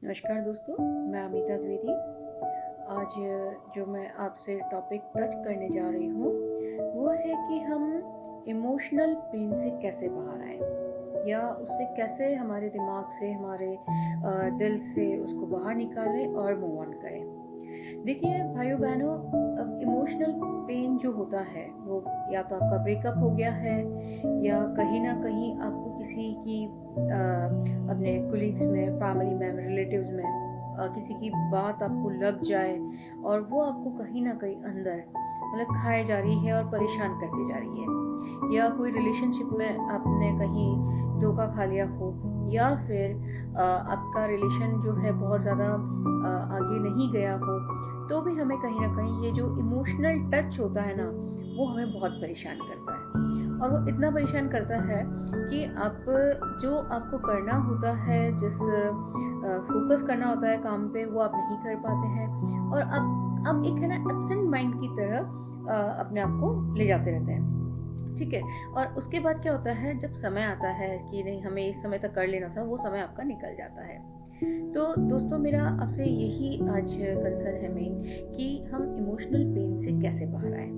नमस्कार दोस्तों, मैं अमिता द्विवेदी। आज जो मैं आपसे टॉपिक टच करने जा रही हूँ वो है कि हम इमोशनल पेन से कैसे बाहर आएं या उससे कैसे हमारे दिमाग से हमारे दिल से उसको बाहर निकालें और मूव ऑन करें। देखिए भाइयों बहनों, अब इमोशनल पेन जो होता है वो या तो आपका ब्रेकअप हो गया है या कहीं ना कहीं आपको किसी की अपने कुलीग्स में, फैमिली में, रिलेटिव्स में किसी की बात आपको लग जाए और वो आपको कहीं ना कहीं अंदर मतलब खाए जा रही है और परेशान करती जा रही है, या कोई रिलेशनशिप में आपने कहीं धोखा खा लिया हो, या फिर आपका रिलेशन जो है बहुत ज़्यादा आगे नहीं गया हो, तो भी हमें कहीं ना कहीं ये जो इमोशनल टच होता है ना वो हमें बहुत परेशान करता है। और वो इतना परेशान करता है कि आप जो आपको करना होता है, जिस फोकस करना होता है काम पे, वो आप नहीं कर पाते हैं और आप एक है ना एब्सेंट माइंड की तरह अपने आप को ले जाते रहते हैं। ठीक है। और उसके बाद क्या होता है, जब समय आता है कि नहीं हमें इस समय तक कर लेना था, वो समय आपका निकल जाता है। तो दोस्तों, मेरा आपसे यही आज कंसर्न है मेन कि हम इमोशनल पेन से कैसे बाहर आए।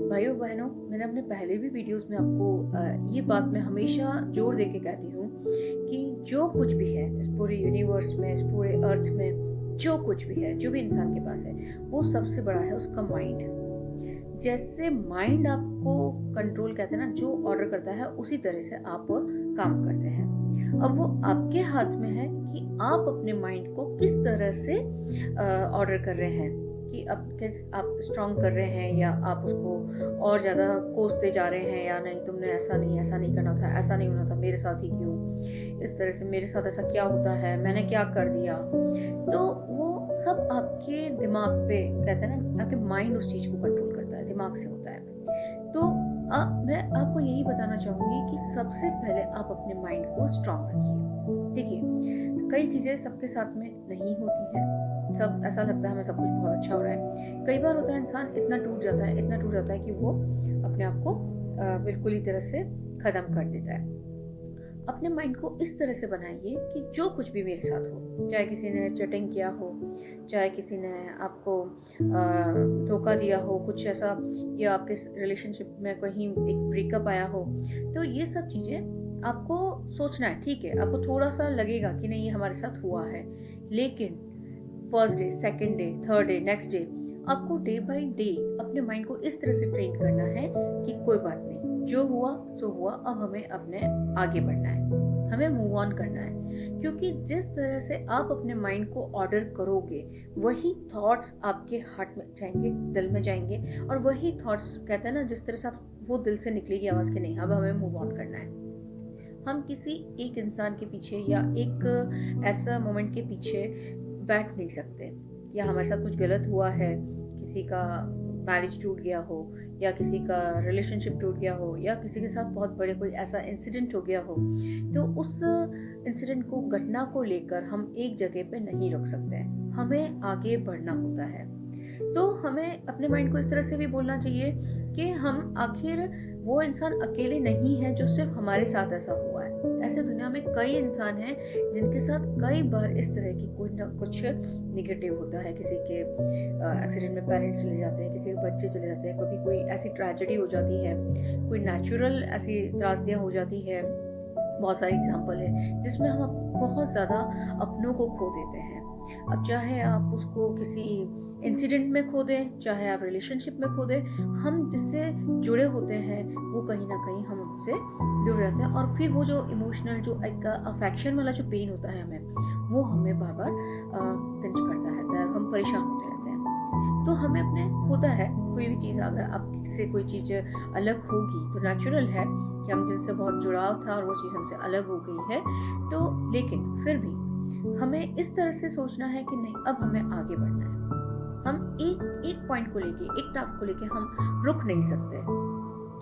भाइयों बहनों, मैंने अपने पहले भी वीडियोस में आपको ये बात मैं हमेशा जोर दे के कहती हूँ कि जो कुछ भी है इस पूरे यूनिवर्स में, इस पूरे अर्थ में, जो कुछ भी है, जो भी इंसान के पास है, वो सबसे बड़ा है उसका माइंड। जैसे माइंड आपको कंट्रोल कहते हैं ना, जो ऑर्डर करता है उसी तरह से आप काम करते हैं। अब वो आपके हाथ में है कि आप अपने माइंड को किस तरह से ऑर्डर कर रहे हैं, कि आप स्ट्रॉन्ग कर रहे हैं या आप उसको और ज़्यादा कोसते जा रहे हैं, या नहीं तुमने ऐसा नहीं करना था, ऐसा नहीं होना था, मेरे साथ ही क्यों, इस तरह से मेरे साथ ऐसा क्या होता है, मैंने क्या कर दिया। तो वो सब आपके दिमाग पे कहते हैं ना, आपके माइंड उस चीज़ को कंट्रोल करता है, दिमाग से होता है। तो मैं आपको यही बताना चाहूँगी कि सबसे पहले आप अपने माइंड को स्ट्रांग रखिए। देखिए, कई चीज़ें सबके साथ में नहीं होती है, सब ऐसा लगता है हमें सब कुछ बहुत अच्छा हो रहा है। कई बार होता है इंसान इतना टूट जाता है, इतना टूट जाता है कि वो अपने आप को बिल्कुल ही तरह से ख़त्म कर देता है। अपने माइंड को इस तरह से बनाइए कि जो कुछ भी मेरे साथ हो, चाहे किसी ने चीटिंग किया हो, चाहे किसी ने आपको धोखा दिया हो, कुछ ऐसा, या आपके रिलेशनशिप में कहीं एक ब्रेकअप आया हो, तो ये सब चीज़ें आपको सोचना है। ठीक है, आपको थोड़ा सा लगेगा कि नहीं ये हमारे साथ हुआ है, लेकिन first day, second day, third day, next day, आपको डे बाय डे अपने माइंड को इस तरह से ट्रेन करना है कि कोई बात नहीं, जो हुआ सो हुआ, अब हमें अपने आगे बढ़ना है, हमें मूव ऑन करना है। क्योंकि जिस तरह से आप अपने माइंड को ऑर्डर करोगे, वही थॉट्स आपके हार्ट में जाएंगे, दिल में जाएंगे, और वही थॉट्स कहते हैं ना, जिस तरह से आप वो दिल से निकलेगी आवाज़ के नहीं अब हमें मूव ऑन करना है। हम किसी एक इंसान के पीछे या एक ऐसा मोमेंट के पीछे बैठ नहीं सकते, या हमारे साथ कुछ गलत हुआ है, किसी का मैरिज टूट गया हो, या किसी का रिलेशनशिप टूट गया हो, या किसी के साथ बहुत बड़े कोई ऐसा इंसिडेंट हो गया हो, तो उस इंसिडेंट को, घटना को लेकर हम एक जगह पे नहीं रुक सकते हैं, हमें आगे बढ़ना होता है। तो हमें अपने माइंड को इस तरह से भी बोलना चाहिए कि हम आखिर वो इंसान अकेले नहीं है जो सिर्फ हमारे साथ ऐसा हुआ है। ऐसे दुनिया में कई इंसान हैं जिनके साथ कई बार इस तरह की कुछ ना कुछ निगेटिव होता है। किसी के एक्सीडेंट में पेरेंट्स चले जाते हैं, किसी के बच्चे चले जाते हैं, कभी कोई ऐसी ट्रेजेडी हो जाती है, कोई नेचुरल ऐसी त्रासदियाँ हो जाती है। बहुत सारे एग्जाम्पल है जिसमें हम बहुत ज़्यादा अपनों को खो देते हैं। अब चाहे आप उसको किसी इंसिडेंट में खो दें, चाहे आप रिलेशनशिप में खो दें, हम जिससे जुड़े होते हैं वो कहीं ना कहीं हम उनसे जुड़ जाते हैं, और फिर वो जो इमोशनल, जो एक अफेक्शन वाला जो पेन होता है हमें, वो हमें बार बार पिंच करता रहता है और हम परेशान होते रहते हैं। तो हमें अपने होता है, कोई भी चीज़ अगर आपसे कोई चीज़ अलग होगी तो नेचुरल है कि हम जिनसे बहुत जुड़ाव था और वो चीज़ हमसे अलग हो गई है, तो लेकिन फिर भी हमें इस तरह से सोचना है कि नहीं, अब हमें आगे बढ़ना है। हम एक एक पॉइंट को लेके, एक टास्क को लेके हम रुक नहीं सकते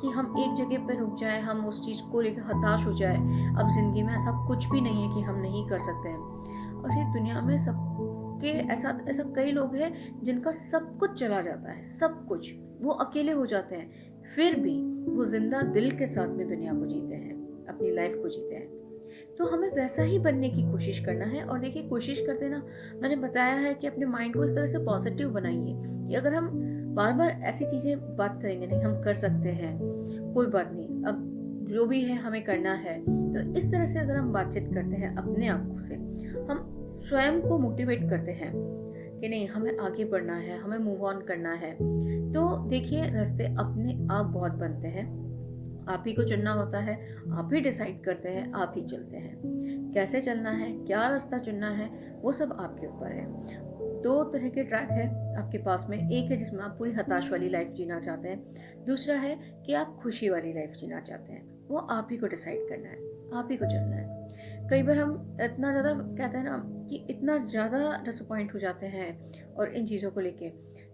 कि हम एक जगह पे रुक जाए, हम उस चीज़ को लेकर हताश हो जाए। अब ज़िंदगी में ऐसा कुछ भी नहीं है कि हम नहीं कर सकते हैं, और ये दुनिया में सबके ऐसा ऐसा कई लोग हैं जिनका सब कुछ चला जाता है, सब कुछ, वो अकेले हो जाते हैं, फिर भी वो जिंदा दिल के साथ में दुनिया को जीते हैं, अपनी लाइफ को जीते हैं। तो हमें वैसा ही बनने की कोशिश करना है। और देखिए, कोशिश करते ना, मैंने बताया है कि अपने माइंड को इस तरह से पॉजिटिव बनाइए कि अगर हम बार बार ऐसी चीज़ें बात करेंगे, नहीं हम कर सकते हैं, कोई बात नहीं, अब जो भी है हमें करना है, तो इस तरह से अगर हम बातचीत करते हैं अपने आप से, हम स्वयं को मोटिवेट करते हैं कि नहीं हमें आगे बढ़ना है, हमें मूव ऑन करना है, तो देखिए रास्ते अपने आप बहुत बनते हैं। आप ही को चुनना होता है, आप ही डिसाइड करते हैं, आप ही चलते हैं। कैसे चलना है, क्या रास्ता चुनना है, वो सब आपके ऊपर है। दो तरह के ट्रैक है आपके पास में। एक है जिसमें आप पूरी हताश वाली लाइफ जीना चाहते हैं, दूसरा है कि आप खुशी वाली लाइफ जीना चाहते हैं। वो आप ही को डिसाइड करना है, आप ही को चलना है। कई बार हम इतना ज़्यादा कहते हैं ना कि इतना ज़्यादा डिसअपॉइंट हो जाते हैं और इन चीज़ों को लेके,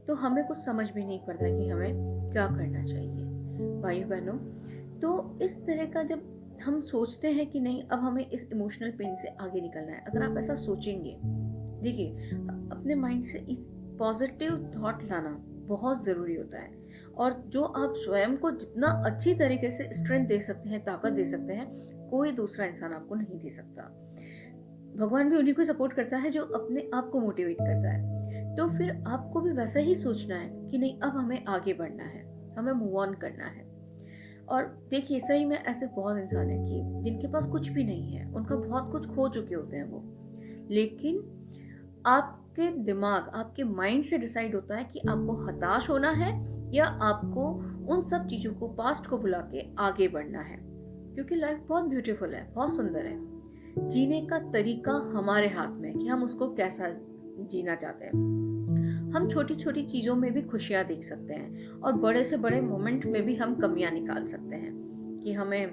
तो हमें कुछ समझ भी नहीं पड़ता कि हमें क्या करना चाहिए। भाइयों बहनों, तो इस तरह का जब हम सोचते हैं कि नहीं अब हमें इस इमोशनल पेन से आगे निकलना है, अगर आप ऐसा सोचेंगे, देखिए अपने माइंड से इस पॉजिटिव थॉट लाना बहुत ज़रूरी होता है। और जो आप स्वयं को जितना अच्छी तरीके से स्ट्रेंथ दे सकते हैं, ताकत दे सकते हैं, कोई दूसरा इंसान आपको नहीं दे सकता। भगवान भी उन्हीं को सपोर्ट करता है जो अपने आप को मोटिवेट करता है। तो फिर आपको भी वैसा ही सोचना है कि नहीं अब हमें आगे बढ़ना है, हमें मूव ऑन करना है। और देखिए सही में ऐसे बहुत इंसान हैं कि जिनके पास कुछ भी नहीं है, उनका बहुत कुछ खो चुके होते हैं वो, लेकिन आपके दिमाग, आपके माइंड से डिसाइड होता है कि आपको हताश होना है या आपको उन सब चीज़ों को, पास्ट को भुला के आगे बढ़ना है। क्योंकि लाइफ बहुत ब्यूटीफुल है, बहुत सुंदर है। जीने का तरीका हमारे हाथ में है कि हम उसको कैसा जीना चाहते हैं। हम छोटी छोटी चीज़ों में भी खुशियाँ देख सकते हैं और बड़े से बड़े मोमेंट में भी हम कमियाँ निकाल सकते हैं। कि हमें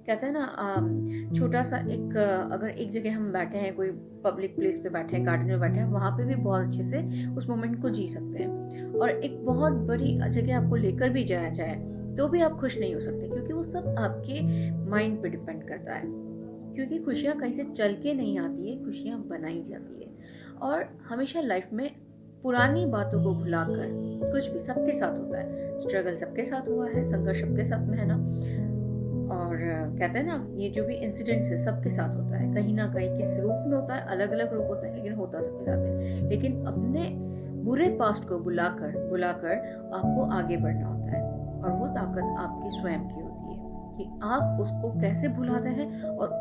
कहते हैं ना, छोटा सा एक अगर एक जगह हम बैठे हैं, कोई पब्लिक प्लेस पे बैठे हैं, गार्डन में बैठे हैं, वहाँ पे भी बहुत अच्छे से उस मोमेंट को जी सकते हैं। और एक बहुत बड़ी जगह आपको लेकर भी जाया जाए तो भी आप खुश नहीं हो सकते, क्योंकि वो सब आपके माइंड पे डिपेंड करता है। क्योंकि खुशियाँ कहीं से चल के नहीं आती है, खुशियाँ बनाई जाती है। और हमेशा लाइफ में पुरानी बातों को भुलाकर, कुछ भी सबके साथ होता है, स्ट्रगल सबके साथ हुआ है, संघर्ष सबके साथ में है ना। और कहते हैं ना, ये जो भी इंसिडेंट्स है सबके साथ होता है, कहीं ना कहीं किस रूप में होता है, अलग अलग रूप होता है, लेकिन होता सबके साथ है। लेकिन अपने बुरे पास्ट को बुलाकर बुलाकर आपको आगे बढ़ना होता है। और वो ताकत आपकी स्वयं की होती है कि आप उसको कैसे भुलाते हैं और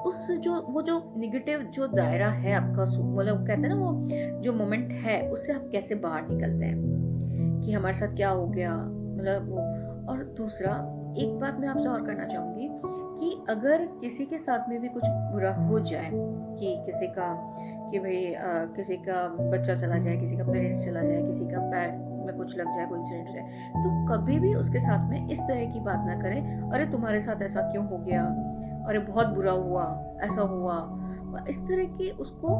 उस जो वो जो निगेटिव जो दायरा है आपका, मतलब कहते हैं ना वो जो मोमेंट है, उससे आप कैसे बाहर निकलते हैं कि हमारे साथ क्या हो गया, मतलब वो। और दूसरा एक बात मैं आपसे और करना चाहूँगी कि अगर किसी के साथ में भी कुछ बुरा हो जाए, कि किसी का, कि भाई किसी का बच्चा चला जाए, किसी का पेरेंट्स चला जाए, किसी का पैर में कुछ लग जाए, कोई इंसिडेंट हो जाए, तो कभी भी उसके साथ में इस तरह की बात ना करें, अरे तुम्हारे साथ ऐसा क्यों हो गया, अरे बहुत बुरा हुआ, ऐसा हुआ। इस तरह की उसको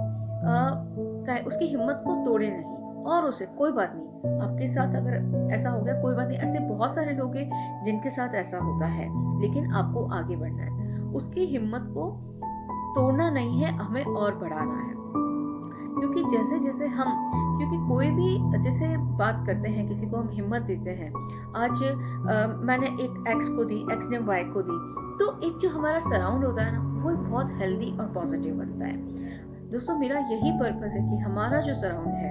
उसकी हिम्मत को तोड़े नहीं। और उसे कोई बात नहीं, आपके साथ अगर ऐसा हो गया कोई बात नहीं, ऐसे बहुत सारे लोग हैं जिनके साथ ऐसा होता है, लेकिन आपको आगे बढ़ना है, उसकी हिम्मत को तोड़ना नहीं है, हमें और बढ़ाना है। क्योंकि जैसे जैसे हम, क्योंकि कोई भी जैसे बात करते हैं, किसी को हम हिम्मत देते हैं, आज मैंने एक एक्स को दी, एक्स ने वाई को दी, तो एक जो हमारा सराउंड होता है ना, वो एक बहुत हेल्दी और पॉजिटिव बनता है। दोस्तों, मेरा यही पर्पस है कि हमारा जो सराउंड है,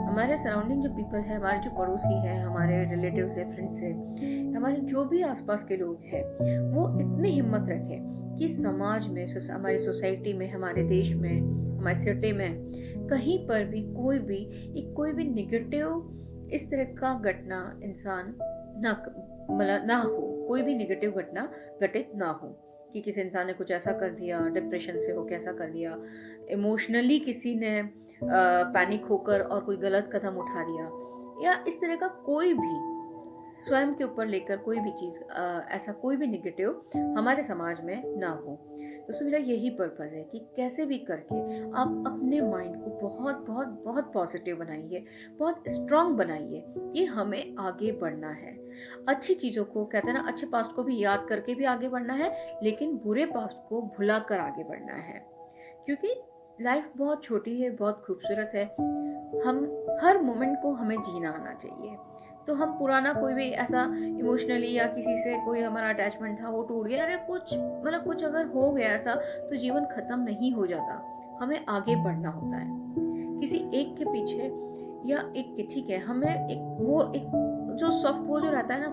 हमारे सराउंडिंग जो पीपल है, हमारे जो पड़ोसी हैं, हमारे रिलेटिव्स है, फ्रेंड्स है, हमारे जो भी आसपास के लोग हैं, वो इतनी हिम्मत रखें कि समाज में, हमारी सोसाइटी में, हमारे देश में, हमारे सिटी में, कहीं पर भी कोई भी निगेटिव इस तरह का घटना इंसान ना, मतलब ना हो, कोई भी निगेटिव घटना घटित ना हो कि किसी इंसान ने कुछ ऐसा कर दिया, डिप्रेशन से हो कैसा कर दिया, इमोशनली किसी ने पैनिक होकर और कोई गलत कदम उठा दिया, या इस तरह का कोई भी स्वयं के ऊपर लेकर कोई भी चीज़, ऐसा कोई भी निगेटिव हमारे समाज में ना हो। दोस्तों, मेरा यही पर्पज़ है कि कैसे भी करके आप अपने माइंड को बहुत बहुत बहुत पॉजिटिव बनाइए, बहुत स्ट्रांग बनाइए कि हमें आगे बढ़ना है। अच्छी चीज़ों को, कहते हैं ना, अच्छे पास्ट को भी याद करके भी आगे बढ़ना है, लेकिन बुरे पास्ट को भुला कर आगे बढ़ना है। क्योंकि लाइफ बहुत छोटी है, बहुत खूबसूरत है, हम हर मोमेंट को हमें जीना आना चाहिए। तो हम पुराना कोई भी ऐसा इमोशनली या किसी से कोई हमारा अटैचमेंट था वो टूट गया, अरे कुछ मतलब कुछ अगर हो गया ऐसा, तो जीवन खत्म नहीं हो जाता, हमें आगे बढ़ना होता है किसी एक के पीछे या एक के। ठीक है, हमें एक जो सॉफ्ट वो जो रहता है ना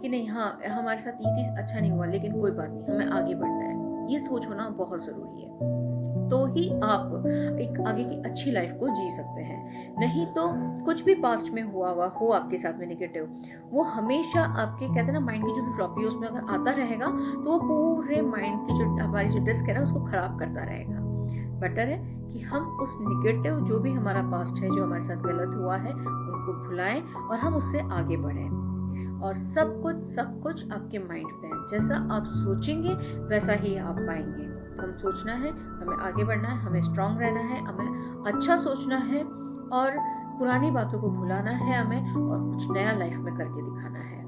कि नहीं हाँ हमारे साथ ये चीज़ अच्छा नहीं हुआ लेकिन कोई बात नहीं, हमें आगे बढ़ना है, ये सोच होना बहुत ज़रूरी है। तो ही आप एक आगे की अच्छी लाइफ को जी सकते हैं। नहीं तो कुछ भी पास्ट में हुआ हो आपके साथ में नेगेटिव, वो हमेशा आपके कहते हैं ना माइंड की जो भी फ्लॉपी है उसमें अगर आता रहेगा तो वो पूरे माइंड की जो हमारी जो डिस्क है ना उसको खराब करता रहेगा। बेटर है कि हम उस नेगेटिव जो भी हमारा पास्ट है, जो हमारे साथ गलत हुआ है, उनको भुलाएं और हम उससे आगे बढ़ें। और सब कुछ आपके माइंड पे है, जैसा आप सोचेंगे वैसा ही आप पाएंगे। हम सोचना है, हमें आगे बढ़ना है, हमें स्ट्रांग रहना है, हमें अच्छा सोचना है और पुरानी बातों को भुलाना है हमें, और कुछ नया लाइफ में करके दिखाना है।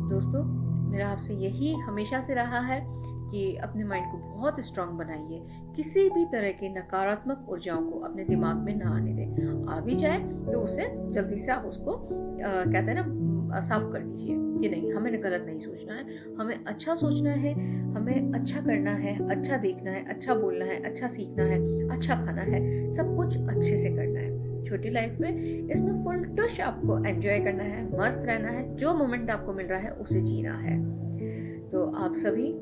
दोस्तों, मेरा आपसे यही हमेशा से रहा है कि अपने माइंड को बहुत स्ट्रांग बनाइए, किसी भी तरह की नकारात्मक ऊर्जाओं को अपने दिमाग में ना आने दें। आ भी जाए तो उसे जल्दी से आप उसको कहते हैं ना साफ कर दीजिए कि नहीं, हमें गलत नहीं सोचना है, हमें अच्छा सोचना है, हमें अच्छा करना है, अच्छा देखना है, अच्छा बोलना है, अच्छा सीखना है, अच्छा खाना है, सब कुछ अच्छे से करना है। छोटी लाइफ में इसमें फुल टुश आपको एंजॉय करना है, मस्त रहना है, जो मोमेंट आपको मिल रहा है उसे जीना है। तो आप सभी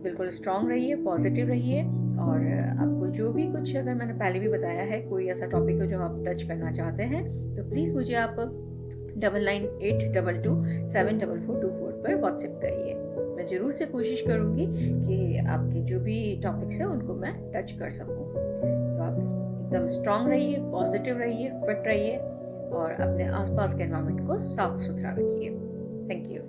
बिल्कुल स्ट्रांग रहिए, पॉजिटिव रहिए, और आपको जो भी कुछ अगर मैंने पहले भी बताया है कोई ऐसा टॉपिक हो जो आप टच करना चाहते हैं तो प्लीज़ मुझे आप 998222744424 पर व्हाट्सएप करिए। मैं ज़रूर से कोशिश करूँगी कि आपकी जो भी टॉपिक्स है उनको मैं टच कर सकूँ। तो आप एकदम स्ट्रांग रहिए, पॉजिटिव रहिए, फिट रहिए और अपने आसपास के एनवायरनमेंट को साफ सुथरा रखिए। Thank you.